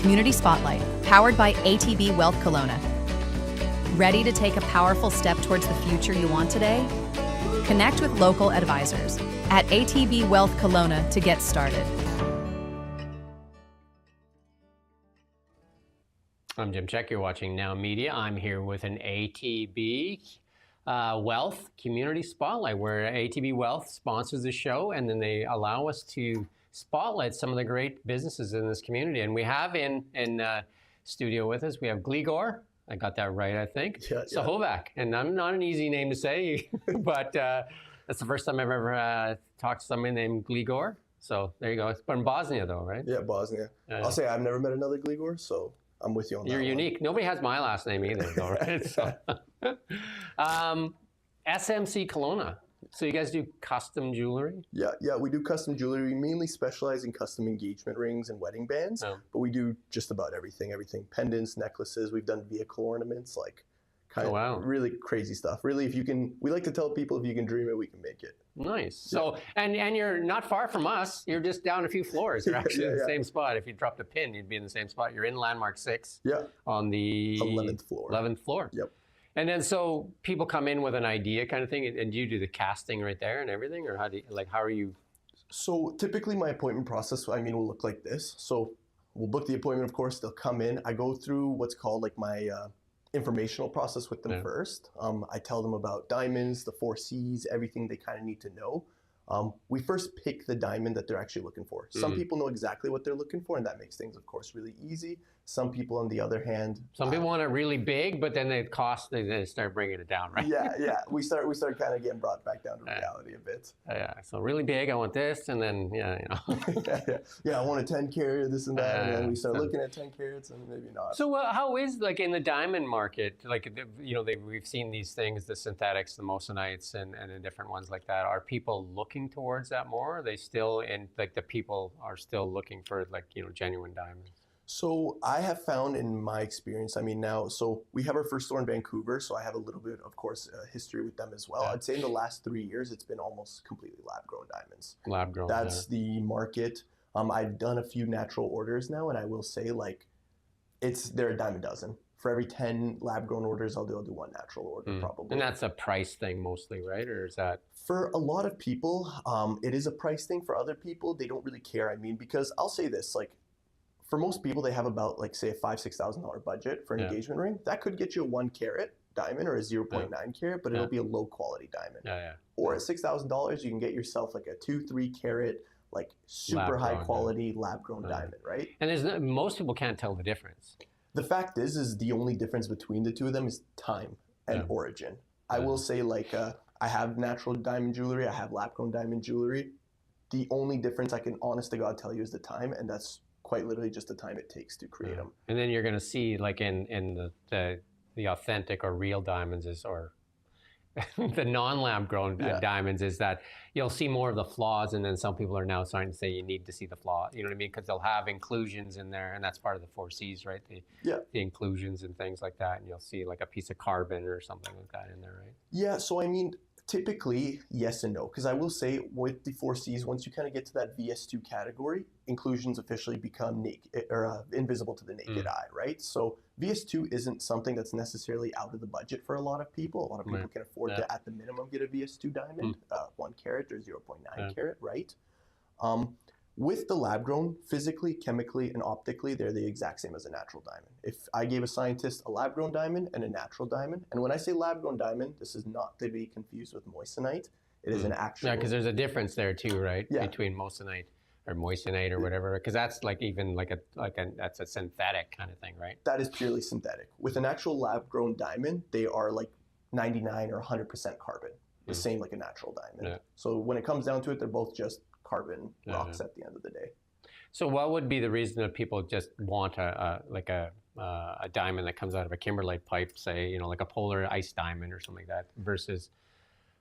Community Spotlight, powered by ATB Wealth Kelowna. Ready to take a powerful step towards the future you want today? Connect with local advisors at ATB Wealth Kelowna to get started. I'm Jim Check. You're watching Now Media. I'm here with an ATB Wealth Community Spotlight, where ATB Wealth sponsors the show, and then they allow us to spotlight some of the great businesses in this community. And we have in studio with us, we have Gligor. I got that right, I think. Yeah. Sahovac. And I'm not an easy name to say, but that's the first time I've ever talked to somebody named Gligor. So there you go. It's from Bosnia, though, right? Yeah, Bosnia. I'll say I've never met another Gligor, so I'm with you on that. You're unique. Nobody has my last name either, though, right? So, SMC Kelowna. So you guys do custom jewelry? Yeah, we do custom jewelry. We mainly specialize in custom engagement rings and wedding bands, but we do just about everything. Pendants, necklaces. We've done vehicle ornaments, like kind of really crazy stuff. Really, we like to tell people, if you can dream it, we can make it. Nice. So, and you're not far from us. You're just down a few floors. You're actually in the same spot. If you dropped a pin, you'd be in the same spot. You're in Landmark 6. Yeah. On the 11th floor. 11th floor. Yep. And then, so people come in with an idea kind of thing, and you do the casting right there and everything, or how are you? So typically my appointment process, will look like this. So we'll book the appointment, of course, they'll come in. I go through what's called like my informational process with them first. I tell them about diamonds, the 4 C's, everything they kind of need to know. We first pick the diamond that they're actually looking for. Some people know exactly what they're looking for, and that makes things, of course, really easy. Some people, on the other hand, some people want it really big, but then they start bringing it down, right? Yeah. We start kind of getting brought back down to reality a bit. Yeah. So really big, I want this, and then I want a 10 carat, this and that, and then we start looking at 10 carats, and maybe not. So how is, like, in the diamond market, like, we've seen these things, the synthetics, the mosonites, and the different ones like that. Are people looking towards that more? Are they still the people are still looking for, like, genuine diamonds? So I have found in my experience, so we have our first store in Vancouver, so I have a little bit, of course, history with them as well. I'd say in the last 3 years, it's been almost completely lab-grown diamonds. Lab-grown. That's the market. I've done a few natural orders now, and I will say, like, they're a dime a dozen. For every 10 lab-grown orders, I'll do 1 natural order, probably. And that's a price thing mostly, right? Or is that? For a lot of people, it is a price thing. For other people, they don't really care. Because I'll say this, like, for most people, they have about, like, say, a $5,000-$6,000 budget for an engagement ring. That could get you a 1 carat diamond or a 0.9 carat, but it'll be a low quality diamond. Or at $6,000, you can get yourself like a 2-3 carat, like, super high quality lab-grown diamond, right? And most people can't tell the difference. The fact is the only difference between the two of them is time and origin. I will say, like, I have natural diamond jewelry, I have lab-grown diamond jewelry. The only difference I can honest to God tell you is the time, and that's quite literally just the time it takes to create them. And then you're going to see, like, in the authentic or real diamonds or the non-lab grown diamonds, is that you'll see more of the flaws, and then some people are now starting to say you need to see the flaw. You know what I mean? Because they'll have inclusions in there, and that's part of the 4 C's, right? The inclusions and things like that, and you'll see like a piece of carbon or something like that in there, right? Yeah. So typically, yes and no, because I will say with the 4 C's, once you kind of get to that VS2 category, inclusions officially become naked or invisible to the naked eye, right? So VS2 isn't something that's necessarily out of the budget for a lot of people. A lot of people can afford to, at the minimum, get a VS2 diamond, 1 carat or 0.9 carat, right? With the lab grown, physically, chemically, and optically, they're the exact same as a natural diamond. If I gave a scientist a lab grown diamond and a natural diamond, and when I say lab grown diamond, this is not to be confused with moissanite. It is an actual. Yeah, because there's a difference there too, right? Yeah. Between moissanite or moissanite or whatever, because that's like even like that's a synthetic kind of thing, right? That is purely synthetic. With an actual lab grown diamond, they are like 99 or 100% carbon, the same like a natural diamond. Yeah. So when it comes down to it, they're both just carbon rocks at the end of the day. So what would be the reason that people just want a diamond that comes out of a kimberlite pipe, say, like a polar ice diamond or something like that, versus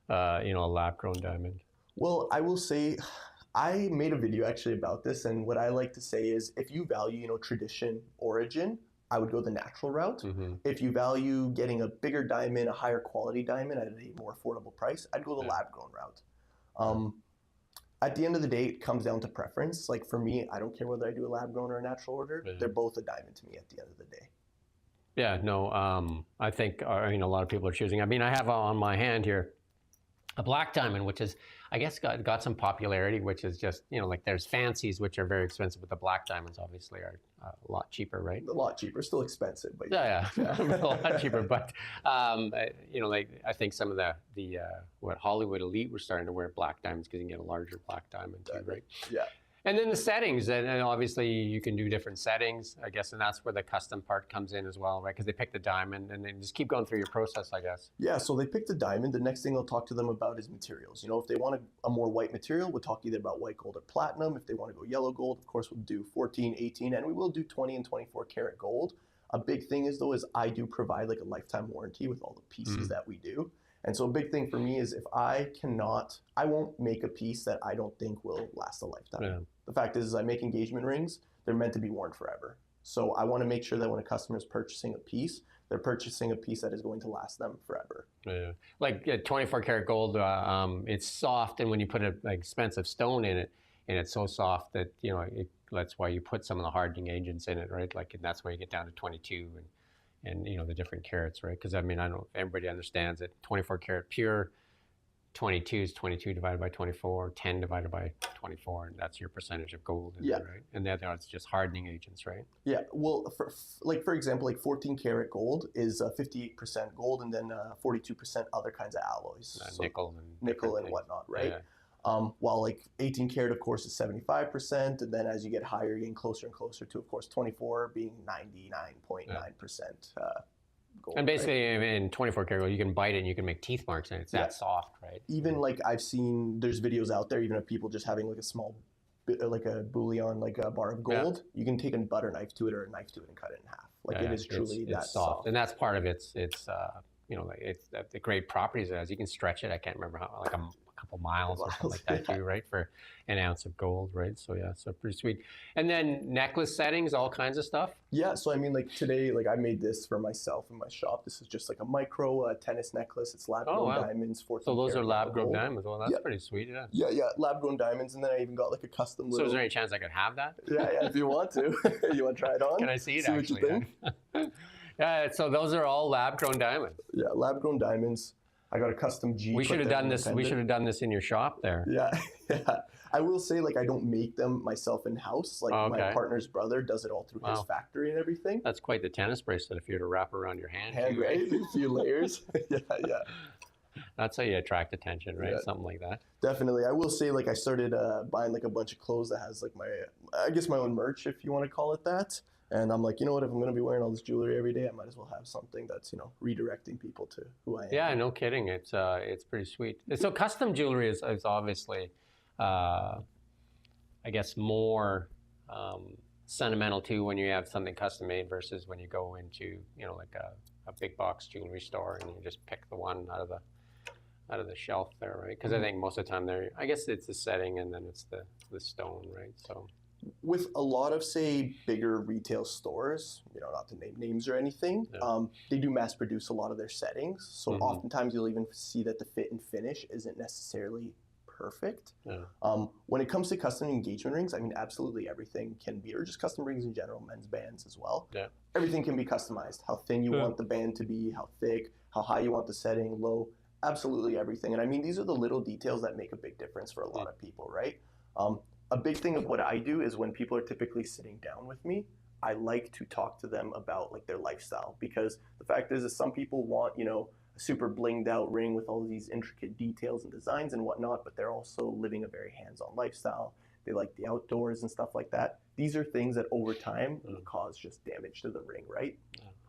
a lab-grown diamond? Well, I will say, I made a video actually about this, and what I like to say is, if you value, tradition, origin, I would go the natural route. If you value getting a bigger diamond, a higher quality diamond at a more affordable price, I'd go the lab-grown route. At the end of the day, it comes down to preference. Like for me, I don't care whether I do a lab grown or a natural order. They're both a diamond to me at the end of the day. Yeah, no, I think, a lot of people are choosing. I mean, I have on my hand here a black diamond, which is, I guess, got some popularity, which is just, like there's fancies, which are very expensive, but the black diamonds obviously are a lot cheaper, right? A lot cheaper, still expensive, but yeah. A lot cheaper. But, like I think some of the what Hollywood elite were starting to wear black diamonds because you can get a larger black diamond too, right? Yeah. And then the settings, and obviously you can do different settings, I guess, and that's where the custom part comes in as well, right? Because they pick the diamond and then just keep going through your process, I guess. Yeah, so they pick the diamond. The next thing I'll talk to them about is materials. If they want a more white material, we'll talk either about white gold or platinum. If they want to go yellow gold, of course, we'll do 14, 18, and we will do 20 and 24 karat gold. A big thing is I do provide like a lifetime warranty with all the pieces that we do. And so a big thing for me is if I won't make a piece that I don't think will last a lifetime. Yeah. The fact is I make engagement rings. They're meant to be worn forever. So I want to make sure that when a customer is purchasing a piece, they're purchasing a piece that is going to last them forever. Yeah. Like 24 karat gold, it's soft, and when you put an expensive stone in it, and it's so soft that, that's why you put some of the hardening agents in it, right? Like, and that's why you get down to 22 and the different carats, right? Because I don't know if everybody understands it. 24 karat pure, 22 is 22 divided by 24, 10 divided by 24, and that's your percentage of gold, right? And the other, it's just hardening agents, right? Yeah, well, for example, like 14 karat gold is 58% gold and then 42% other kinds of alloys. So nickel and whatnot, right? Yeah. While like 18 karat, of course, is 75%, and then as you get higher, you're getting closer and closer to, of course, 24 being 99.9% gold. And basically, in 24 karat gold, you can bite it and you can make teeth marks, and it's that soft, right? Even like I've seen, there's videos out there, even of people just having like a small, like a bullion, like a bar of gold. You can take a butter knife to it or a knife to it and cut it in half. Like it is truly that soft. And that's part of it's the great properties it has. You can stretch it. I can't remember how, like a couple miles or something like that too, right? For an ounce of gold, right? So yeah, so pretty sweet. And then necklace settings, all kinds of stuff. Yeah, so I mean, like today, like I made this for myself in my shop. This is just like a micro tennis necklace. It's lab-grown diamonds. 14 so those karat are lab-grown diamonds. Well, that's pretty sweet, yeah. Yeah, lab-grown diamonds, and then I even got like a custom little... So is there any chance I could have that? Yeah, if you want to. You want to try it on? Can I see it, see actually? What you think? Yeah, so those are all lab-grown diamonds. Yeah, lab-grown diamonds. I got a custom G. We should have done this. We should have done this in your shop there. Yeah. I will say, like, I don't make them myself in house. Like my partner's brother does it all through his factory and everything. That's quite the tennis bracelet if you were to wrap around your hand. Right? A few layers. Yeah. That's how you attract attention, right? Yeah. Something like that. Definitely. I will say, like, I started buying like a bunch of clothes that has like my own merch, if you want to call it that. And I'm like, you know what, if I'm going to be wearing all this jewelry every day, I might as well have something that's, redirecting people to who I am. Yeah, no kidding. It's pretty sweet. So custom jewelry is obviously, I guess, more sentimental too when you have something custom made versus when you go into, like a big box jewelry store and you just pick the one out of the shelf there, right? Because I think most of the time I guess it's the setting and then it's the stone, right? So. With a lot of, say, bigger retail stores, not to name names or anything, they do mass produce a lot of their settings. So oftentimes you'll even see that the fit and finish isn't necessarily perfect. Yeah. When it comes to custom engagement rings, I mean, absolutely everything can be, or just custom rings in general, men's bands as well. Yeah. Everything can be customized. How thin you want the band to be, how thick, how high you want the setting, low, absolutely everything. And I mean, these are the little details that make a big difference for a lot of people, right? A big thing of what I do is when people are typically sitting down with me, I like to talk to them about like their lifestyle, because the fact is that some people want, a super blinged out ring with all these intricate details and designs and whatnot, but they're also living a very hands-on lifestyle. They like the outdoors and stuff like that. These are things that over time cause just damage to the ring, right?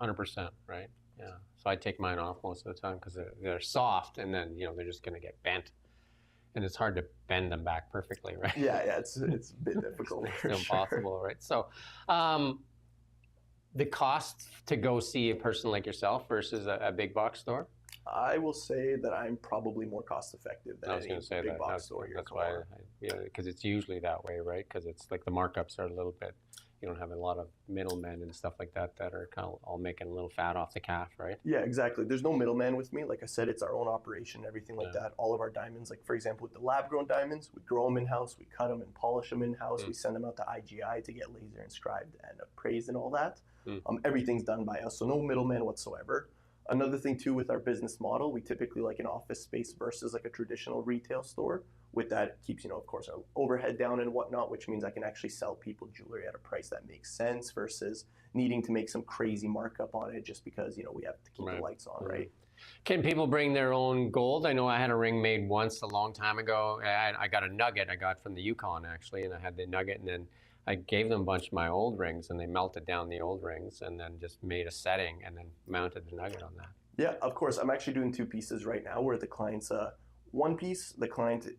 100%, right? Yeah. So I take mine off most of the time because they're soft, and then they're just going to get bent. And it's hard to bend them back perfectly, right? Yeah, it's a bit difficult. It's impossible, right? So the cost to go see a person like yourself versus a big box store? I will say that I'm probably more cost effective than any big box store. That's why, because it's usually that way, right? Because it's like the markups are a little bit, you don't have a lot of middlemen and stuff like that that are kind of all making a little fat off the calf, right? Yeah, exactly. There's no middleman with me. Like I said, it's our own operation, everything like that. All of our diamonds, like for example, with the lab-grown diamonds, we grow them in-house, we cut them and polish them in-house, we send them out to IGI to get laser inscribed and appraised and all that. Everything's done by us, so no middleman whatsoever. Another thing too with our business model, we typically like an office space versus like a traditional retail store. With that, keeps, of course, our overhead down and whatnot, which means I can actually sell people jewelry at a price that makes sense versus needing to make some crazy markup on it just because, we have to keep the lights on, right? Can people bring their own gold? I know I had a ring made once a long time ago. I got a nugget I got from the Yukon, actually, and I had the nugget, and then I gave them a bunch of my old rings, and they melted down the old rings and then just made a setting and then mounted the nugget on that. Yeah, of course. I'm actually doing 2 pieces right now where the client's one piece, the client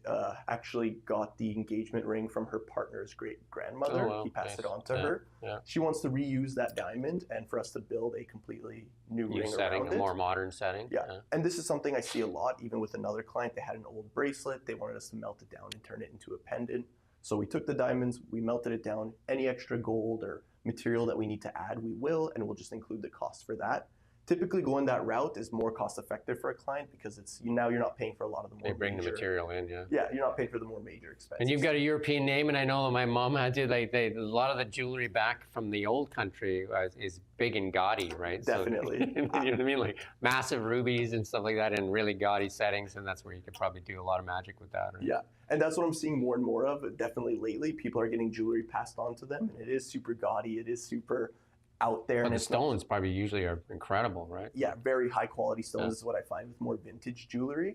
actually got the engagement ring from her partner's great-grandmother. Oh, wow. He passed it on to her. Yeah. She wants to reuse that diamond and for us to build a completely new ring setting, around a it. more modern setting. Yeah, and this is something I see a lot, even with another client. They had an old bracelet. They wanted us to melt it down and turn it into a pendant. So we took the diamonds, we melted it down. Any extra gold or material that we need to add, we will, and we'll just include the cost for that. Typically going that route is more cost effective for a client because now you're not paying for a lot of the more They bring the material in, yeah. Yeah, you're not paying for the more major expenses. And you've got a European name, and I know that my mom had to, a lot of the jewelry back from the old country is big and gaudy, right? Definitely. So, you know what I mean? Like massive rubies and stuff like that in really gaudy settings, and that's where you could probably do a lot of magic with that. Right? Yeah, and that's what I'm seeing more and more of, definitely lately. People are getting jewelry passed on to them, and it is super gaudy, it is super out there. But and the stones probably usually are incredible, right? Yeah, very high quality stones is what I find with more vintage jewelry.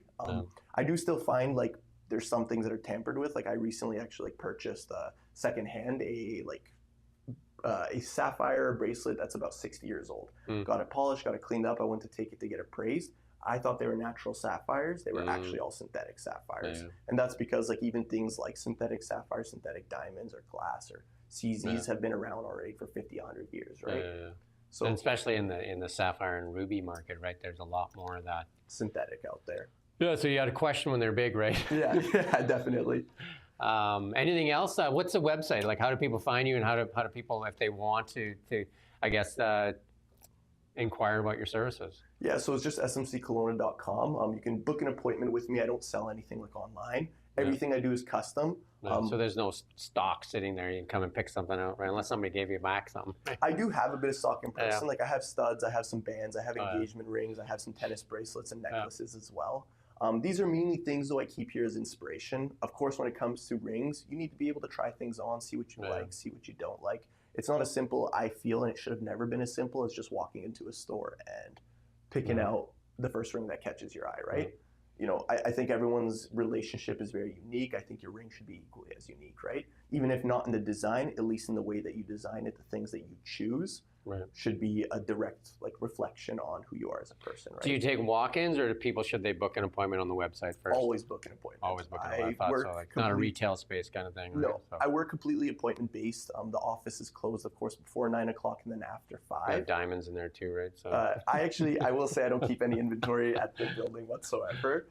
I do still find there's some things that are tampered with. Like I recently actually purchased secondhand a sapphire bracelet that's about 60 years old. Got it polished, got it cleaned up. I went to take it to get appraised. I thought they were natural sapphires. They were actually all synthetic sapphires. And that's because even things like synthetic sapphires, synthetic diamonds or glass or CZs have been around already for 50, 100 years, right? So and especially in the sapphire and ruby market, right? There's a lot more of that. Synthetic out there. Yeah, so you got to question when they're big, right? Yeah, definitely. Anything else? What's the website? Like, how do people find you, and how do people, if they want to I guess, inquire about your services? Yeah, so it's just smckelowna.com. You can book an appointment with me. I don't sell anything online. Everything I do is custom. So there's no stock sitting there. You can come and pick something out, right? Unless somebody gave you back something. I do have a bit of stock in person. I have studs, I have some bands, I have engagement rings, I have some tennis bracelets and necklaces as well. These are mainly things, though, I keep here as inspiration. Of course, when it comes to rings, you need to be able to try things on, see what you like, see what you don't like. It's not as simple, I feel, and it should have never been as simple as just walking into a store and picking out the first ring that catches your eye, right? I think everyone's relationship is very unique. I think your ring should be equally as unique, right? Even if not in the design, at least in the way that you design it, the things that you choose should be a direct reflection on who you are as a person, right? Do you take walk-ins, or should they book an appointment on the website first? Always book an appointment. Always book an appointment. I thought so. Not a retail space kind of thing, right? No, I work completely appointment-based. The office is closed, of course, before 9 o'clock and then after 5. They have diamonds in there too, right? So I will say I don't keep any inventory at the building whatsoever.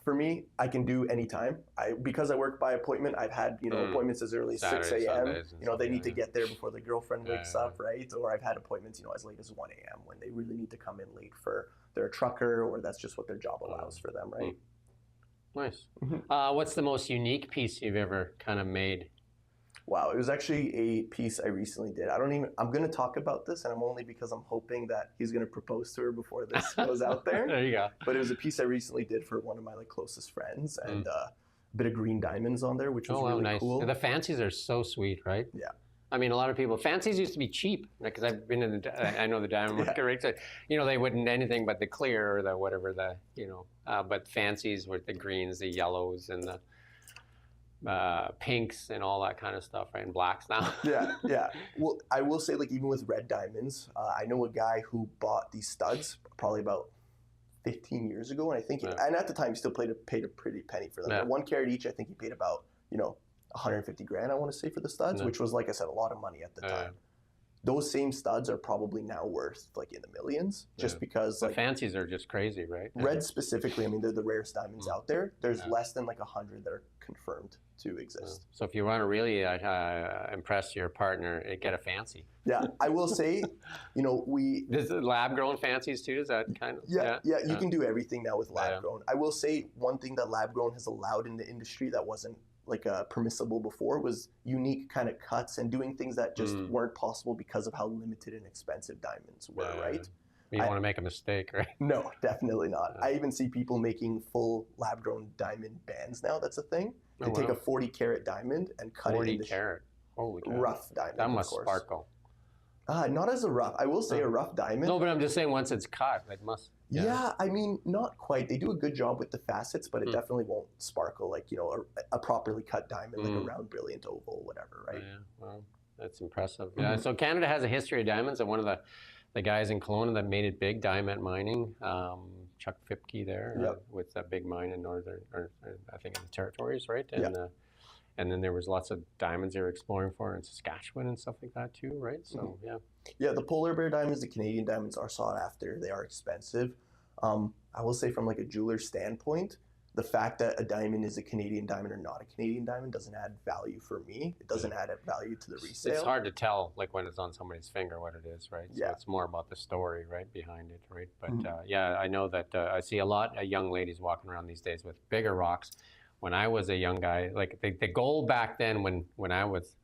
For me, I can do anytime. Because I work by appointment, I've had appointments as early as Saturday, 6 a.m. Sundays and They need to get there before the girlfriend wakes up, right? Or I've had appointments, as late as 1 a.m. when they really need to come in late for their trucker, or that's just what their job allows for them, right? Nice. What's the most unique piece you've ever kind of made? Wow, it was actually a piece I recently did. I'm going to talk about this, and I'm only because I'm hoping that he's going to propose to her before this goes out there. There you go. But it was a piece I recently did for one of my closest friends, and a bit of green diamonds on there, which was really nice. cool. The fancies are so sweet, right? Yeah. I mean, a lot of people, fancies used to be cheap, because I've been in I know the diamond market, right? So, they wouldn't anything but the clear or the whatever, but fancies were the greens, the yellows, and the pinks and all that kind of stuff, right? And blacks now. Yeah. Well, I will say, even with red diamonds, I know a guy who bought these studs probably about 15 years ago, and I think, and at the time, he still paid a pretty penny for them. Yeah. 1 carat each, I think he paid about, 150 grand, I want to say, for the studs, which was, like I said, a lot of money at the time. those same studs are probably now worth like in the millions, just because the like fancies are just crazy, right? red specifically. I mean, they're the rarest diamonds out there. There's less than like 100 that are confirmed to exist. So if you want to really impress your partner, get a fancy. Yeah, I will say, you know, This is lab grown fancies too. Is that kind of? Yeah, you can do everything now with lab grown. I will say one thing that lab grown has allowed in the industry that wasn't like permissible before was unique kind of cuts and doing things that just weren't possible because of how limited and expensive diamonds were, right? You don't want to make a mistake, right? No, definitely not. I even see people making full lab grown diamond bands now. That's a thing. They take a 40 carat diamond and cut it into 40 carat. Holy cow. rough diamond. That must sparkle. Not as a rough. I will say a rough diamond. No, but I'm just saying once it's cut, it must. Yeah, I mean, not quite. They do a good job with the facets, but it definitely won't sparkle like, you know, a properly cut diamond, like a round, brilliant oval, whatever, right? Yeah, well, that's impressive. Yeah, so Canada has a history of diamonds, and one of the guys in Kelowna that made it big, diamond mining, Chuck Fipke there, with that big mine in northern, or I think in the territories, right? And then there was lots of diamonds they were exploring for in Saskatchewan and stuff like that too, right? So Yeah, the polar bear diamonds, the Canadian diamonds are sought after. They are expensive. I will say from like a jeweler's standpoint, the fact that a diamond is a Canadian diamond or not a Canadian diamond doesn't add value for me. It doesn't add value to the resale. It's hard to tell, like when it's on somebody's finger, what it is, right? So Yeah. it's more about the story, right, behind it, right? But yeah, I know that I see a lot of young ladies walking around these days with bigger rocks. When I was a young guy, like the goal back then when I was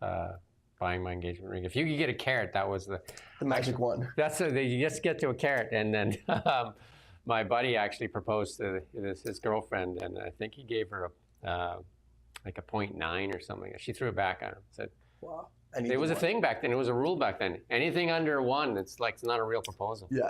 buying my engagement ring, if you could get a carat, that was the magic one. That's you just get to a carat, and then my buddy actually proposed to his girlfriend, and I think he gave her like a 0.9 or something. She threw it back at him. Said, "Wow." It was a thing back then. It was a rule back then. Anything under 1, it's not a real proposal. Yeah,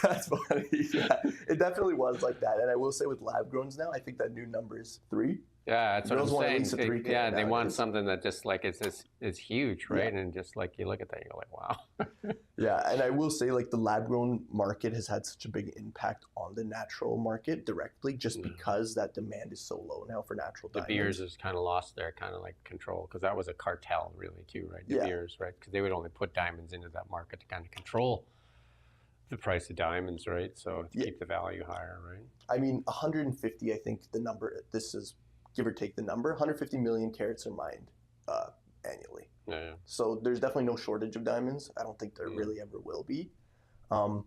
that's funny. Yeah, it definitely was like that. And I will say with lab growns now, I think that new number is 3. Yeah, that's what I'm saying. At least a 3 carat they want nowadays. something that just like it's huge, right? And just like you look at that, you're like, wow. Yeah, and I will say like the lab grown market has had such a big impact on the natural market directly, just because that demand is so low now for natural De diamonds. Beers has kind of lost their kind of like control, because that was a cartel really too, right? De Beers, right? Because they would only put diamonds into that market to kind of control the price of diamonds, right? So to keep the value higher, right? I mean, 150, I think the number, this is give or take the number, 150 million carats are mined annually. Yeah. So there's definitely no shortage of diamonds. I don't think there really ever will be. No.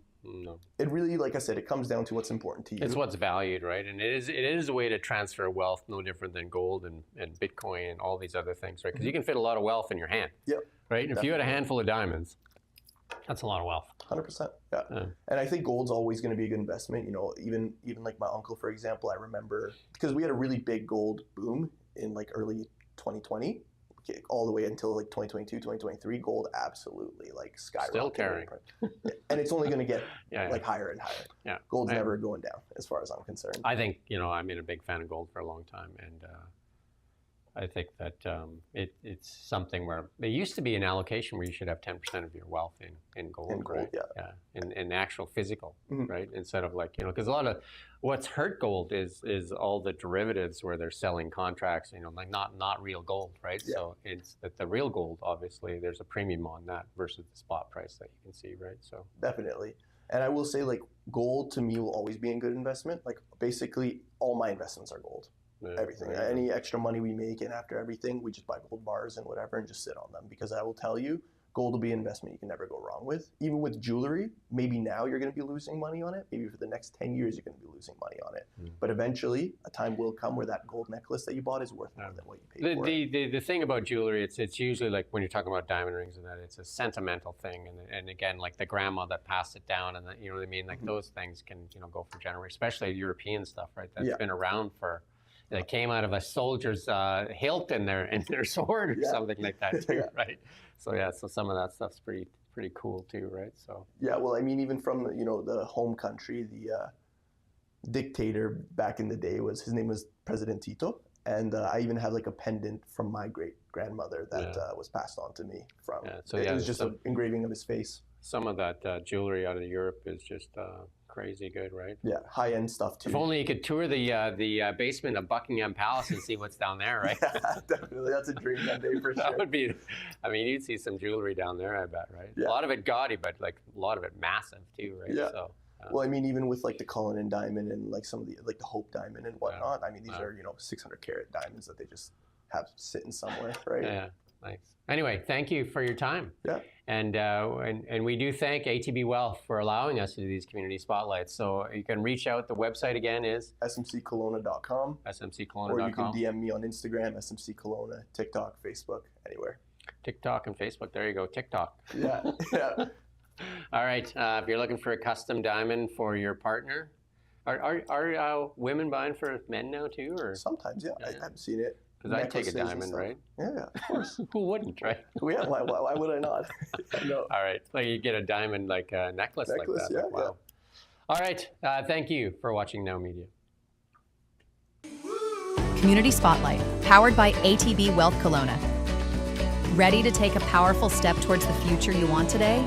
It really, like I said, it comes down to what's important to you. It's what's valued, right? And it is a way to transfer wealth, no different than gold and Bitcoin and all these other things, right? Because you can fit a lot of wealth in your hand, right? If you had a handful of diamonds, that's a lot of wealth. 100%. Yeah. And I think gold's always going to be a good investment. You know, even like my uncle, for example, I remember because we had a really big gold boom in like early 2020, all the way until like 2022, 2023. Gold absolutely like skyrocketed. Still carrying. And it's only going to get like higher and higher. Yeah. Gold's never going down as far as I'm concerned. I think, I've been a big fan of gold for a long time, and I think that it's something where there used to be an allocation where you should have 10% of your wealth in gold, right? In actual physical, right? Instead of like, because a lot of what's hurt gold is all the derivatives where they're selling contracts, like not real gold, right? So it's that the real gold, obviously, there's a premium on that versus the spot price that you can see, right? So definitely. And I will say, like, gold to me will always be a good investment. Like, basically, all my investments are gold. Everything. Right. Any extra money we make, and after everything, we just buy gold bars and whatever and just sit on them. Because I will tell you, gold will be an investment you can never go wrong with. Even with jewelry, maybe now you're going to be losing money on it. Maybe for the next 10 years, you're going to be losing money on it. But eventually, a time will come where that gold necklace that you bought is worth more than what you paid for it. The thing about jewelry, it's usually like when you're talking about diamond rings and that, it's a sentimental thing. And again, like the grandma that passed it down, and you know what I mean? Like those things can go for generations, especially European stuff, right? That's been around for... That came out of a soldier's hilt in their sword or something like that too, right? So some of that stuff's pretty cool too, right? So well, I mean, even from the home country, the dictator back in the day his name was President Tito, and I even have like a pendant from my great grandmother that was passed on to me from. It was just an engraving of his face. Some of that jewelry out of Europe is just crazy good, right? Yeah, high-end stuff too. If only you could tour the basement of Buckingham Palace and see what's down there, right? Yeah, definitely. That's a dream one day for sure. That would be, I mean, you'd see some jewelry down there, I bet, right? Yeah. A lot of it gaudy, but like a lot of it massive too, right? Yeah. So, Well, I mean, even with like the Cullinan diamond and like some of the like the Hope diamond and whatnot. I mean, these are 600 carat diamonds that they just have sitting somewhere, right? yeah, nice. Anyway, thank you for your time. Yeah. And we do thank ATB Wealth for allowing us to do these community spotlights. So you can reach out. The website again is smckelowna.com. smckelowna.com. Or you can DM me on Instagram, SMC Kelowna, TikTok, Facebook, anywhere. TikTok and Facebook. There you go. TikTok. Yeah. Yeah. All right. If you're looking for a custom diamond for your partner, are women buying for men now too, or Sometimes, yeah. I haven't seen it. because I'd take a Necklaces and diamond, stuff. right? Yeah, of course. Who wouldn't, right? Yeah, why would I not? No. All right. Like you get a diamond like a necklace like that. Yeah, Like, wow. All right. Thank you for watching Now Media. Community Spotlight, powered by ATB Wealth Kelowna. Ready to take a powerful step towards the future you want today?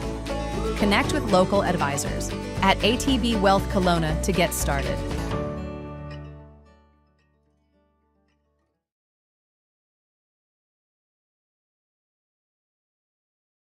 Connect with local advisors at ATB Wealth Kelowna to get started.